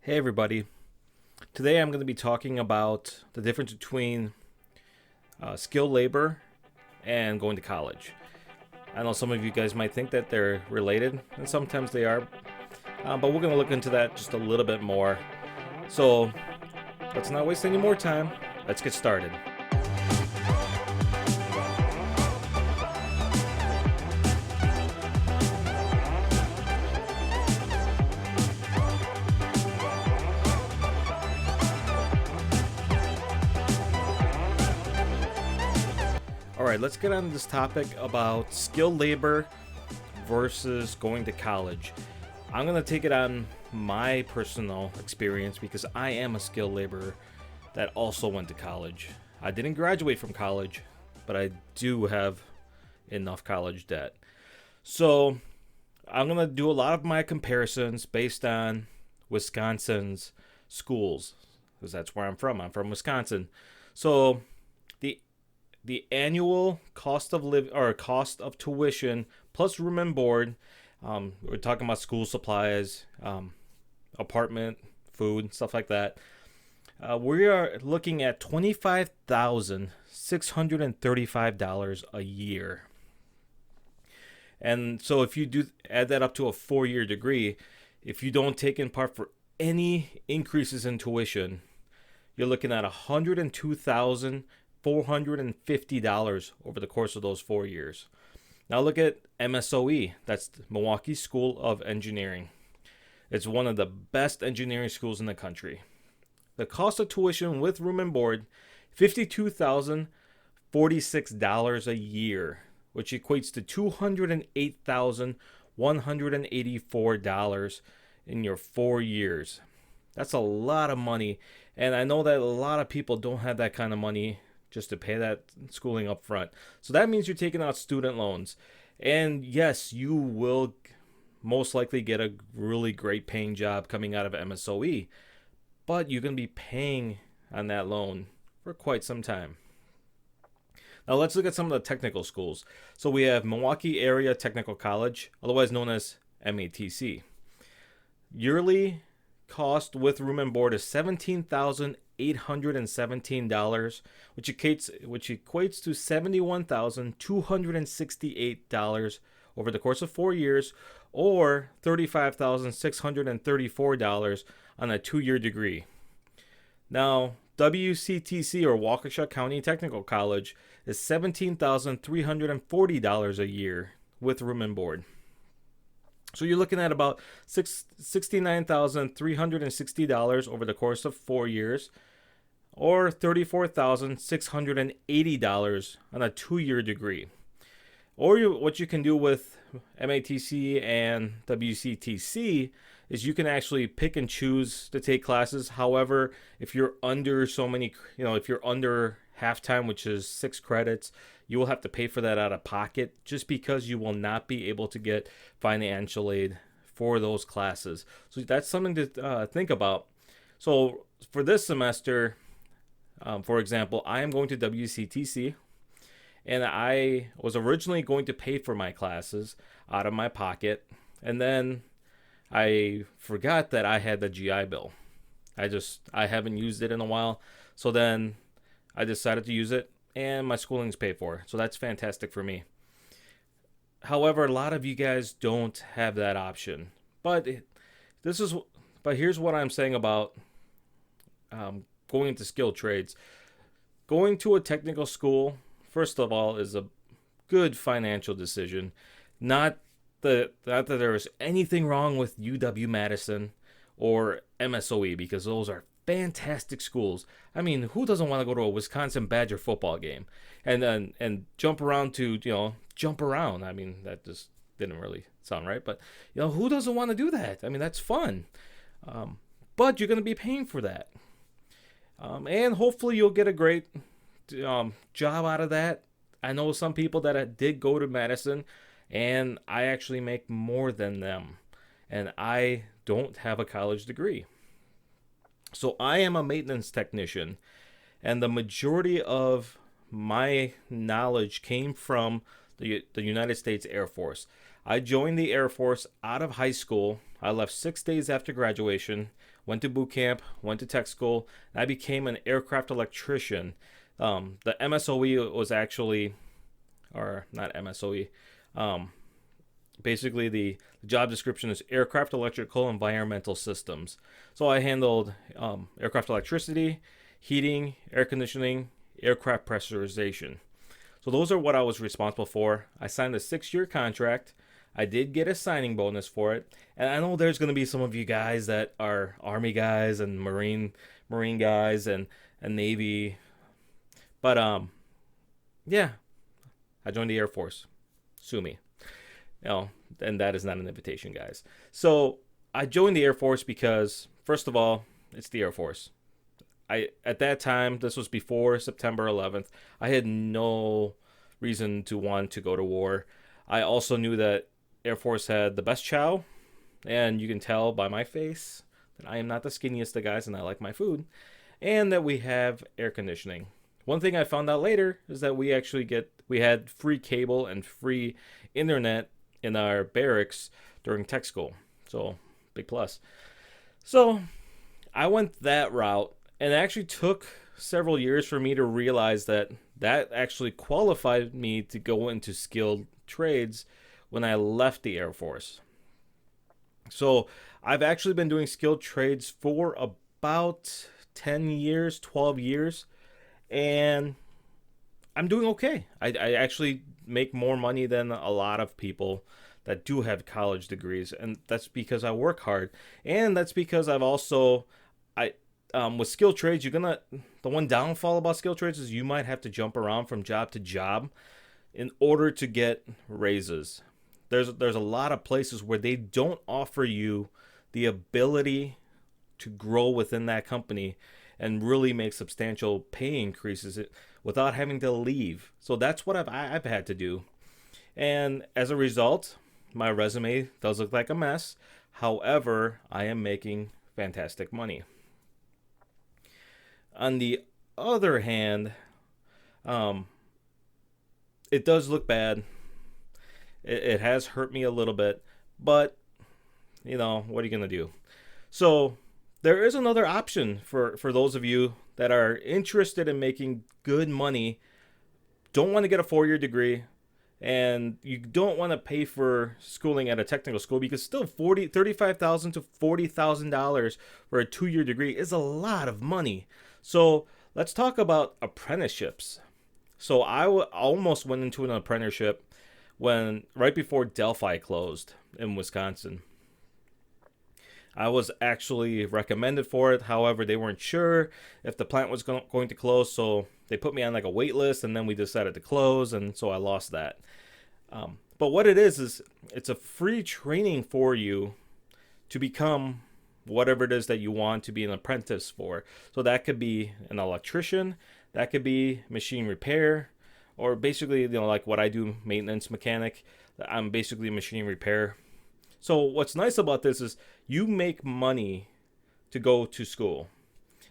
Hey everybody. Today I'm going to be talking about the difference between skilled labor and going to college. I know some of you guys might think that they're related, and sometimes they are, but we're going to look into that just a little bit more. So let's not waste any more time. Let's get started. All right, let's get on this topic about skilled labor versus going to college. I'm going to take it on my personal experience because I am a skilled laborer that also went to college. I didn't graduate from college, but I do have enough college debt. So I'm going to do a lot of my comparisons based on Wisconsin's schools because that's where I'm from. I'm from Wisconsin. So the the annual cost of cost of tuition plus room and board. We're talking about school supplies, apartment, food, stuff like that. We are looking at $25,635 a year. And so if you do add that up to a 4-year degree, if you don't take in part for any increases in tuition, you're looking at $102,450 over the course of those 4 years. Now look at MSOE. That's the Milwaukee School of Engineering. It's one of the best engineering schools in the country. The cost of tuition with room and board, $52,046 a year, which equates to $208,184 in your 4 years. That's a lot of money, and I know that a lot of people don't have that kind of money just to pay that schooling up front. So that means you're taking out student loans. And yes, you will most likely get a really great paying job coming out of MSOE, but you're going to be paying on that loan for quite some time. Now let's look at some of the technical schools. So we have Milwaukee Area Technical College, otherwise known as MATC. Yearly cost with room and board is $17,817, which equates to $71,268 over the course of 4 years, or $35,634 on a 2-year degree. Now, WCTC, or Waukesha County Technical College, is $17,340 a year with room and board. So you're looking at about $69,360 over the course of 4 years, or $34,680 on a 2-year degree. Or what you can do with MATC and WCTC is you can actually pick and choose to take classes. However, if you're under if you're under halftime, which is 6 credits, you will have to pay for that out of pocket just because you will not be able to get financial aid for those classes. So that's something to think about. So for this semester, for example, I am going to WCTC, and I was originally going to pay for my classes out of my pocket, and then I forgot that I had the GI Bill. I haven't used it in a while, so then I decided to use it, and my schooling's paid for. So that's fantastic for me. However, a lot of you guys don't have that option. But here's what I'm saying about going into skilled trades. Going to a technical school, first of all, is a good financial decision. Not that there is anything wrong with UW-Madison or MSOE, because those are fantastic schools. I mean, who doesn't want to go to a Wisconsin Badger football game and jump around jump around? I mean, that just didn't really sound right, but who doesn't want to do that? I mean, that's fun. But you're going to be paying for that, and hopefully you'll get a great job out of that. I know some people that did go to Madison, and I actually make more than them, and I don't have a college degree. So I am a maintenance technician, and the majority of my knowledge came from the United States Air Force. I joined the Air Force out of high school. I left 6 days after graduation, went to boot camp, went to tech school, and I became an aircraft electrician. The MSOE was actually, or not MSOE, basically the job description is aircraft electrical environmental systems. So I handled aircraft electricity, heating, air conditioning, aircraft pressurization. So those are what I was responsible for. I signed a 6-year contract. I did get a signing bonus for it. And I know there's going to be some of you guys that are Army guys and Marine guys and Navy. But yeah, I joined the Air Force. Sue me. And that is not an invitation, guys. So I joined the Air Force because, first of all, it's the Air Force. At that time, this was before September 11th, I had no reason to want to go to war. I also knew that Air Force had the best chow, and you can tell by my face that I am not the skinniest of guys and I like my food, and that we have air conditioning. One thing I found out later is that we had free cable and free internet in our barracks during tech school. So, big plus. So, I went that route. And it actually took several years for me to realize that actually qualified me to go into skilled trades when I left the Air Force. So I've actually been doing skilled trades for about 10 years, 12 years, and I'm doing okay. I actually make more money than a lot of people that do have college degrees, and that's because I work hard, and that's because I've also with skilled trades, the one downfall about skilled trades is you might have to jump around from job to job in order to get raises. There's a lot of places where they don't offer you the ability to grow within that company and really make substantial pay increases without having to leave. So that's what I've had to do. And as a result, my resume does look like a mess. However, I am making fantastic money. On the other hand, it does look bad. It has hurt me a little bit, but what are you going to do? So there is another option for those of you that are interested in making good money, don't want to get a 4-year degree, and you don't want to pay for schooling at a technical school, because still $35,000 to $40,000 for a 2-year degree is a lot of money. So let's talk about apprenticeships. So I almost went into an apprenticeship right before Delphi closed in Wisconsin. I was actually recommended for it. However, they weren't sure if the plant was going to close, so they put me on like a wait list, and then we decided to close, and so I lost that. But what it is it's a free training for you to become whatever it is that you want to be an apprentice for. So that could be an electrician, that could be machine repair, or basically, like what I do, maintenance mechanic. I'm basically machine repair. So what's nice about this is you make money to go to school,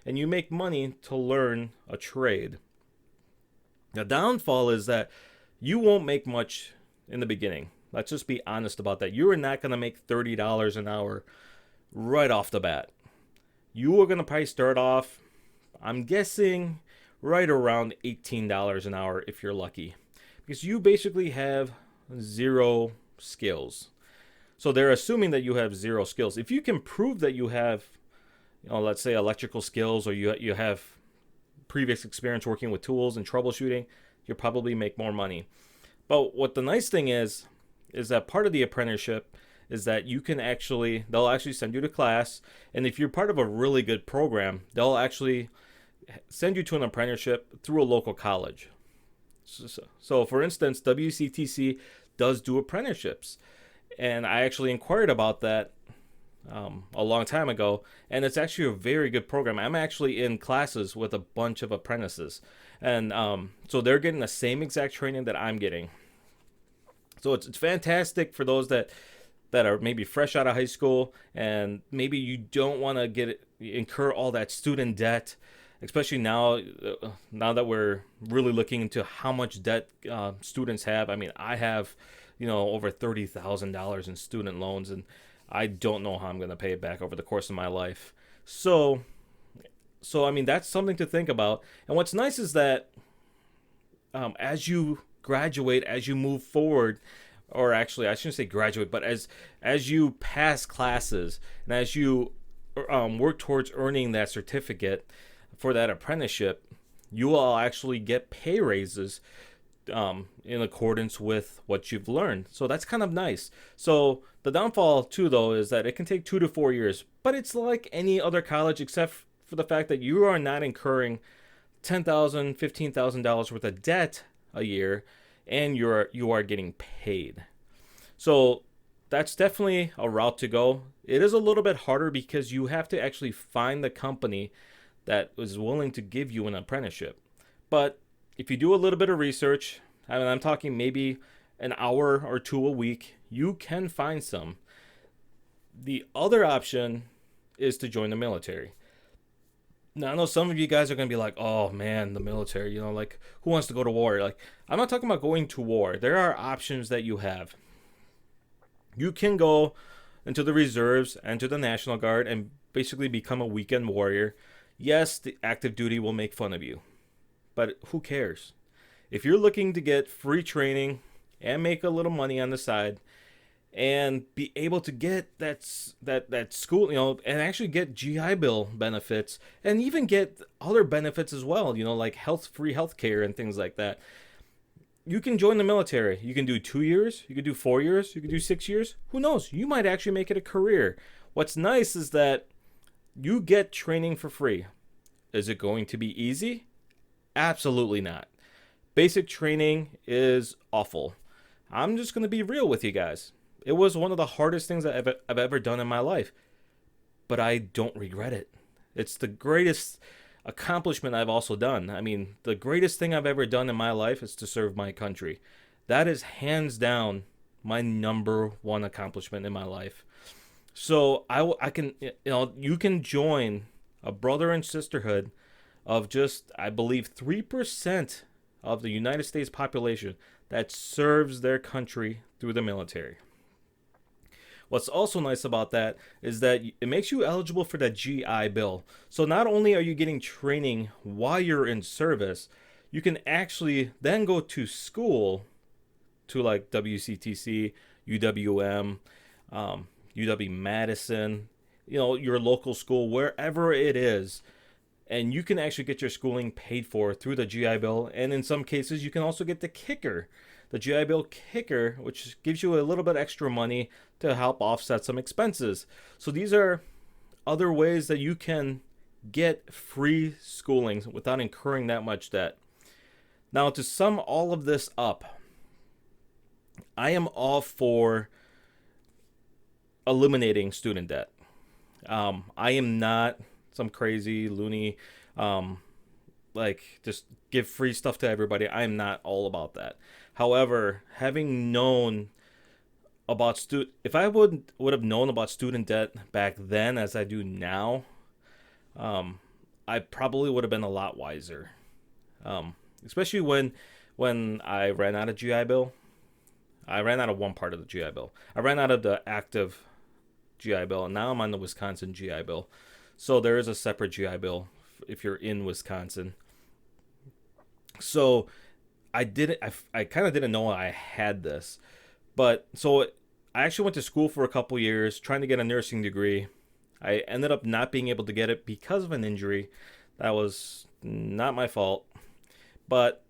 and you make money to learn a trade. The downfall is that you won't make much in the beginning. Let's just be honest about that. You are not going to make $30 an hour right off the bat. You are going to probably start off, I'm guessing, right around $18 an hour if you're lucky, because you basically have zero skills. So they're assuming that you have zero skills. If you can prove that you have, let's say electrical skills, or you have previous experience working with tools and troubleshooting, you'll probably make more money. But what the nice thing is that part of the apprenticeship is that they'll actually send you to class, and if you're part of a really good program, they'll actually send you to an apprenticeship through a local college. So for instance, WCTC does do apprenticeships, and I actually inquired about that a long time ago, and it's actually a very good program. I'm actually in classes with a bunch of apprentices, and so they're getting the same exact training that I'm getting. So it's fantastic for those that are maybe fresh out of high school, and maybe you don't want to incur all that student debt, especially now that we're really looking into how much debt students have. I mean, I have over $30,000 in student loans, and I don't know how I'm going to pay it back over the course of my life. So, I mean, that's something to think about. And what's nice is that as you graduate, as you move forward, or actually, I shouldn't say graduate, but as you pass classes and as you work towards earning that certificate for that apprenticeship, you will actually get pay raises in accordance with what you've learned. So that's kind of nice. So the downfall too, though, is that it can take 2 to 4 years, but it's like any other college, except for the fact that you are not incurring $10,000, $15,000 worth of debt a year, and you are getting paid. So that's definitely a route to go. It is a little bit harder because you have to actually find the company that is willing to give you an apprenticeship. But if you do a little bit of research, I mean, I'm talking maybe an hour or two a week, you can find some. The other option is to join the military. Now, I know some of you guys are going to be like, oh man, the military, like, who wants to go to war? Like, I'm not talking about going to war. There are options that you have. You can go into the reserves, enter the National Guard, and basically become a weekend warrior. Yes, the active duty will make fun of you, but who cares? If you're looking to get free training and make a little money on the side, and be able to get that school, and actually get GI Bill benefits, and even get other benefits as well, like free health care and things like that. You can join the military. You can do 2 years, you can do 4 years, you can do 6 years. Who knows? You might actually make it a career. What's nice is that you get training for free. Is it going to be easy? Absolutely not. Basic training is awful. I'm just going to be real with you guys. It was one of the hardest things I've ever done in my life, but I don't regret it. It's the greatest accomplishment I've also done. I mean, the greatest thing I've ever done in my life is to serve my country. That is hands down my number one accomplishment in my life. So I can, you can join a brother and sisterhood of just, I believe, 3% of the United States population that serves their country through the military. What's also nice about that is that it makes you eligible for the GI Bill. So not only are you getting training while you're in service, you can actually then go to school to like WCTC, UWM, UW-Madison, your local school, wherever it is. And you can actually get your schooling paid for through the GI Bill. And in some cases, you can also get the kicker. The GI Bill kicker, which gives you a little bit extra money to help offset some expenses. So these are other ways that you can get free schooling without incurring that much debt. Now, to sum all of this up, I am all for eliminating student debt. I am not some crazy loony, like just give free stuff to everybody. I am not all about that. However, having known about if I would have known about student debt back then as I do now, I probably would have been a lot wiser. Especially when I ran out of GI Bill. I ran out of one part of the GI Bill. I ran out of the active GI Bill, and now I'm on the Wisconsin GI Bill. So there is a separate GI Bill if you're in Wisconsin. So I kind of didn't know I had this. But so I actually went to school for a couple years trying to get a nursing degree. I ended up not being able to get it because of an injury. That was not my fault. But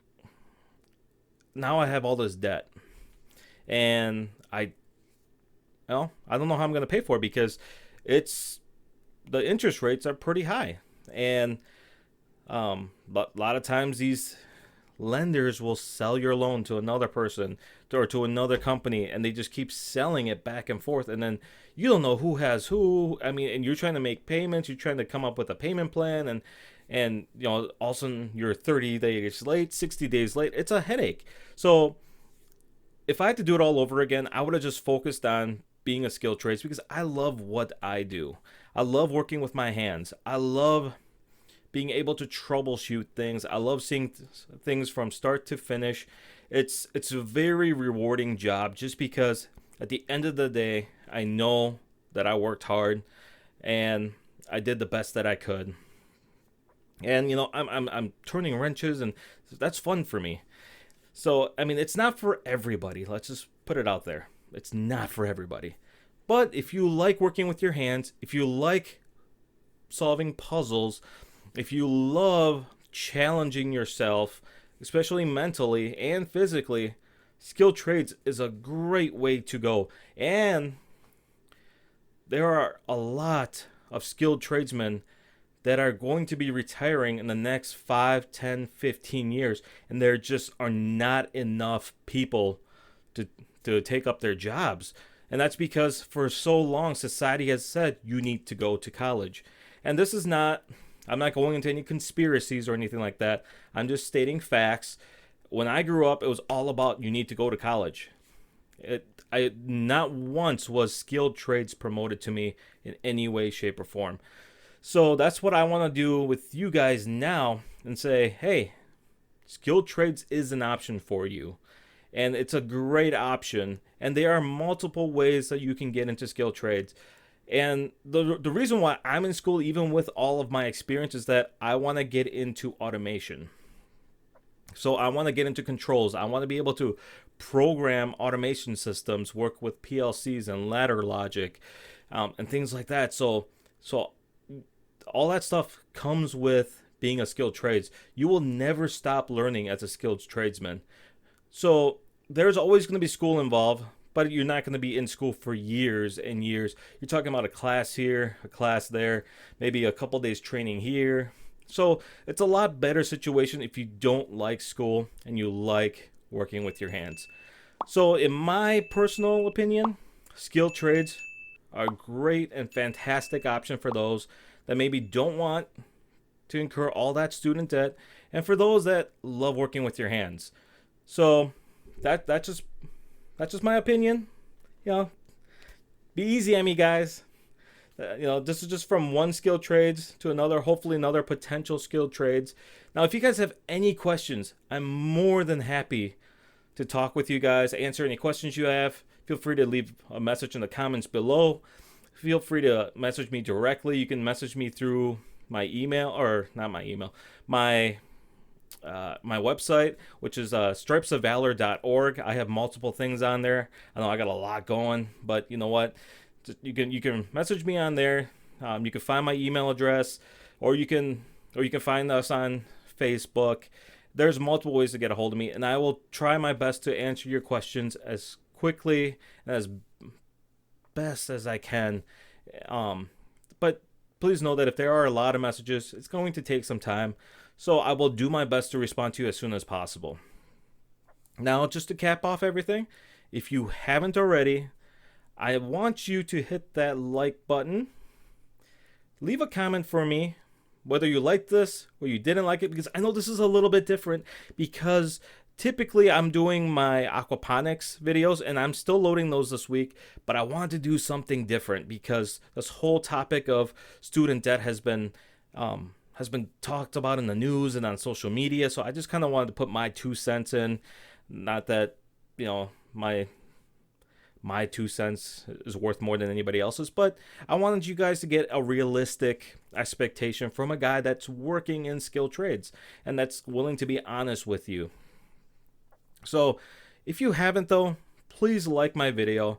now I have all this debt. And I don't know how I'm going to pay for it because the interest rates are pretty high. And but a lot of times these lenders will sell your loan to another person or to another company, and they just keep selling it back and forth, and then you don't know who has who. I mean, and you're trying to make payments, you're trying to come up with a payment plan, and all of a sudden you're 30 days late, 60 days late. It's a headache. So if I had to do it all over again, I would have just focused on being a skilled trades because I love what I do. I love working with my hands. I love being able to troubleshoot things. I love seeing things from start to finish. It's a very rewarding job just because at the end of the day, I know that I worked hard and I did the best that I could. And you know, I'm turning wrenches, and that's fun for me. So I mean, it's not for everybody. Let's just put it out there. It's not for everybody. But if you like working with your hands, if you like solving puzzles, if you love challenging yourself, especially mentally and physically, skilled trades is a great way to go. And there are a lot of skilled tradesmen that are going to be retiring in the next 5, 10, 15 years, and there just are not enough people to take up their jobs. And that's because for so long society has said you need to go to college. And this is not, I'm not going into any conspiracies or anything like that. I'm just stating facts. When I grew up, it was all about you need to go to college. I not once was skilled trades promoted to me in any way, shape, or form. So that's what I want to do with you guys now and say, hey, skilled trades is an option for you. And it's a great option. And there are multiple ways that you can get into skilled trades. And the reason why I'm in school, even with all of my experience, is that I want to get into automation. So I want to get into controls. I want to be able to program automation systems, work with PLCs and ladder logic, and things like that. So all that stuff comes with being a skilled trades. You will never stop learning as a skilled tradesman. So there's always going to be school involved, but you're not going to be in school for years and years. You're talking about a class here, a class there, maybe a couple days training here. So it's a lot better situation if you don't like school and you like working with your hands. So in my personal opinion, skilled trades are a great and fantastic option for those that maybe don't want to incur all that student debt, and for those that love working with your hands. So that's just my opinion. You know, be easy on me, guys. You know, this is just from one skilled trades to another, hopefully another potential skilled trades. Now, if you guys have any questions, I'm more than happy to talk with you guys, answer any questions you have. Feel free to leave a message in the comments below. Feel free to message me directly. You can message me through my email, or not my email, my website, which is stripesofvalor.org. I have multiple things on there. I know I got a lot going, but you know what? You can message me on there. You can find my email address, or you can find us on Facebook. There's multiple ways to get a hold of me, and I will try my best to answer your questions as quickly and as best as I can. But please know that if there are a lot of messages, it's going to take some time. So I will do my best to respond to you as soon as possible. Now, just to cap off everything, if you haven't already, I want you to hit that like button. Leave a comment for me, whether you liked this or you didn't like it, because I know this is a little bit different, because typically I'm doing my aquaponics videos and I'm still loading those this week, but I want to do something different because this whole topic of student debt has been talked about in the news and on social media. So I just kind of wanted to put my 2 cents in. Not that, you know, my 2 cents is worth more than anybody else's, but I wanted you guys to get a realistic expectation from a guy that's working in skilled trades and that's willing to be honest with you. So if you haven't though, please like my video.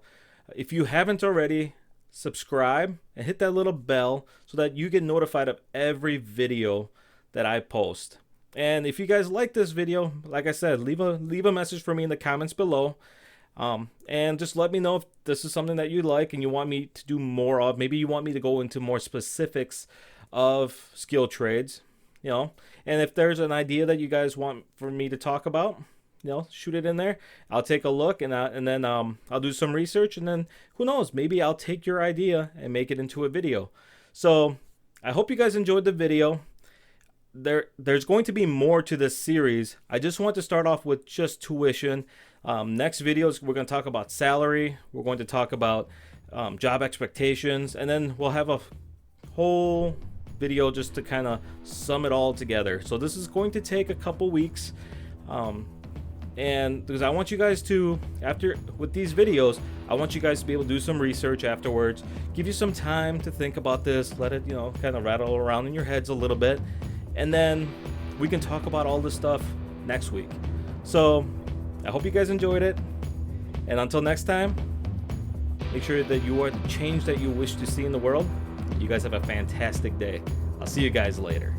If you haven't already, subscribe and hit that little bell so that you get notified of every video that I post. And if you guys like this video, like I said, leave a message for me in the comments below. And just let me know if this is something that you like and you want me to do more of. Maybe you want me to go into more specifics of skilled trades, you know. And if there's an idea that you guys want for me to talk about, you know, shoot it in there. I'll take a look and then I'll do some research, and then who knows, maybe I'll take your idea and make it into a video. So I hope you guys enjoyed the video. There's going to be more to this series. I just want to start off with just tuition. Next videos, we're going to talk about salary. We're going to talk about job expectations, and then we'll have a whole video just to kind of sum it all together. So this is going to take a couple weeks. And because I want you guys to, with these videos, I I want you guys to be able to do some research afterwards, give you some time to think about this, let it, kind of rattle around in your heads a little bit, and then we can talk about all this stuff next week. So I hope you guys enjoyed it, and until next time, make sure that you are the change that you wish to see in the world. You guys have a fantastic day. I'll see you guys later.